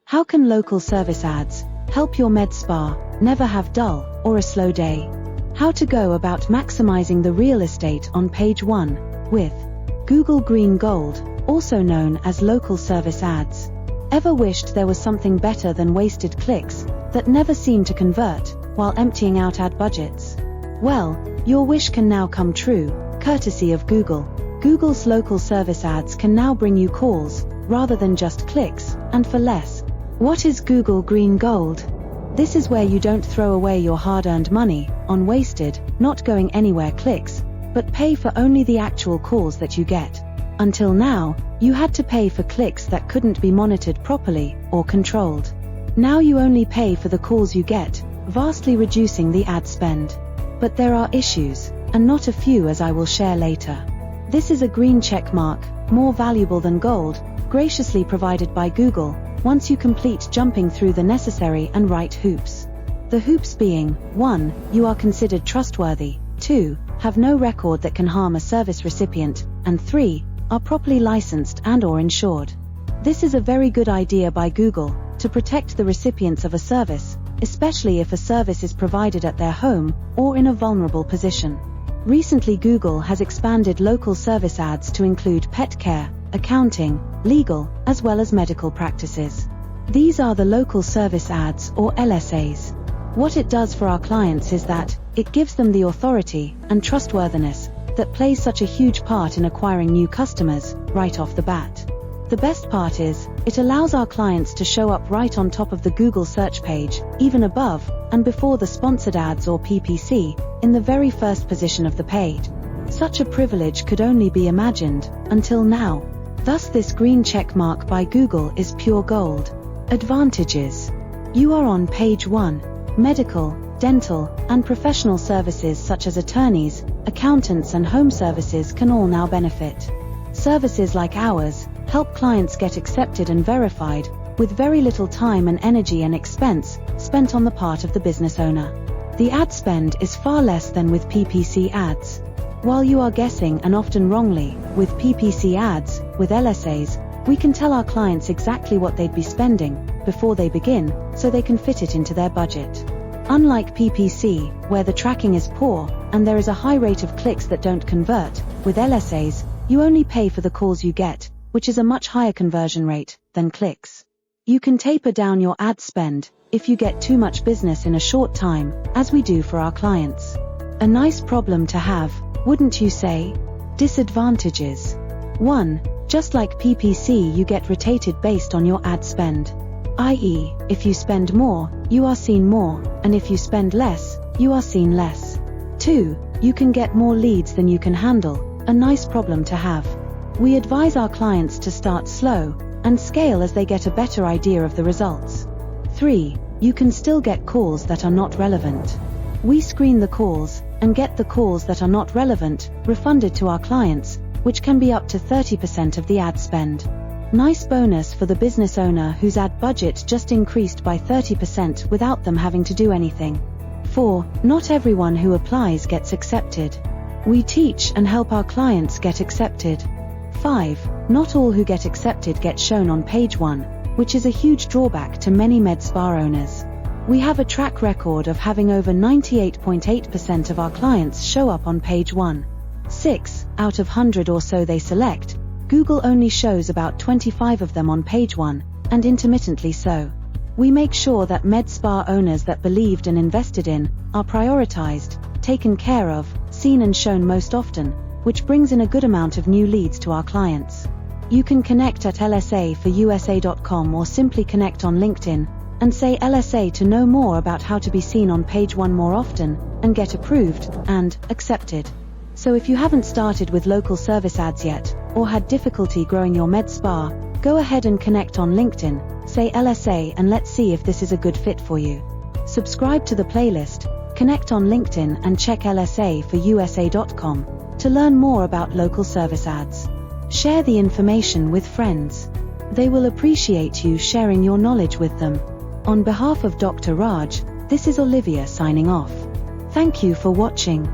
How can local service ads help your med spa never have dull or a slow day? How to go about maximizing the real estate on page 1 with Google Green Gold, also known as local service ads. Ever wished there was something better than wasted clicks that never seem to convert while emptying out ad budgets? Well, your wish can now come true, courtesy of Google. Google's local service ads can now bring you calls rather than just clicks, and for less. What is Google Green Gold? This is where you don't throw away your hard-earned money on wasted, not going anywhere clicks, but pay for only the actual calls that you get. Until now, you had to pay for clicks that couldn't be monitored properly or controlled. Now you only pay for the calls you get, vastly reducing the ad spend. But there are issues, and not a few, as I will share later. This is a green check mark, more valuable than gold, graciously provided by Google, once you complete jumping through the necessary and right hoops. The hoops being: 1. You are considered trustworthy, 2. Have no record that can harm a service recipient, and 3. Are properly licensed and/or insured. This is a very good idea by Google to protect the recipients of a service, especially if a service is provided at their home or in a vulnerable position. Recently, Google has expanded local service ads to include pet care, accounting, legal, as well as medical practices. These are the local service ads, or LSAs. What it does for our clients is that it gives them the authority and trustworthiness that plays such a huge part in acquiring new customers right off the bat. The best part is, it allows our clients to show up right on top of the Google search page, even above and before the sponsored ads or PPC, in the very first position of the page. Such a privilege could only be imagined until now. Thus this green check mark by Google is pure gold. Advantages. You are on page 1. Medical, dental, and professional services such as attorneys, accountants and home services can all now benefit. Services like ours help clients get accepted and verified, with very little time and energy and expense spent on the part of the business owner. The ad spend is far less than with PPC ads. While you are guessing, and often wrongly, with PPC ads, with LSAs, we can tell our clients exactly what they'd be spending before they begin, so they can fit it into their budget. Unlike PPC, where the tracking is poor, and there is a high rate of clicks that don't convert, with LSAs, you only pay for the calls you get, which is a much higher conversion rate than clicks. You can taper down your ad spend if you get too much business in a short time, as we do for our clients. A nice problem to have, wouldn't you say? Disadvantages. 1. Just like PPC, you get rotated based on your ad spend. i.e., if you spend more, you are seen more, and if you spend less, you are seen less. 2. You can get more leads than you can handle, a nice problem to have. We advise our clients to start slow and scale as they get a better idea of the results. 3. You can still get calls that are not relevant. We screen the calls and get the calls that are not relevant refunded to our clients, which can be up to 30% of the ad spend. Nice bonus for the business owner whose ad budget just increased by 30% without them having to do anything. 4. Not everyone who applies gets accepted. We teach and help our clients get accepted. 5. Not all who get accepted get shown on page 1, which is a huge drawback to many med spa owners. We have a track record of having over 98.8% of our clients show up on page 1. 6. Out of 100 or so they select, Google only shows about 25 of them on page 1, and intermittently so. We make sure that med spa owners that believed and invested in are prioritized, taken care of, seen and shown most often, which brings in a good amount of new leads to our clients. You can connect at lsaforusa.com or simply connect on LinkedIn and say LSA to know more about how to be seen on page 1 more often and get approved and accepted. So if you haven't started with local service ads yet, or had difficulty growing your med spa, go ahead and connect on LinkedIn, say LSA, and let's see if this is a good fit for you. Subscribe to the playlist, connect on LinkedIn and check lsaforusa.com to learn more about local service ads. Share the information with friends. They will appreciate you sharing your knowledge with them. On behalf of Dr. Raj, this is Olivia signing off. Thank you for watching.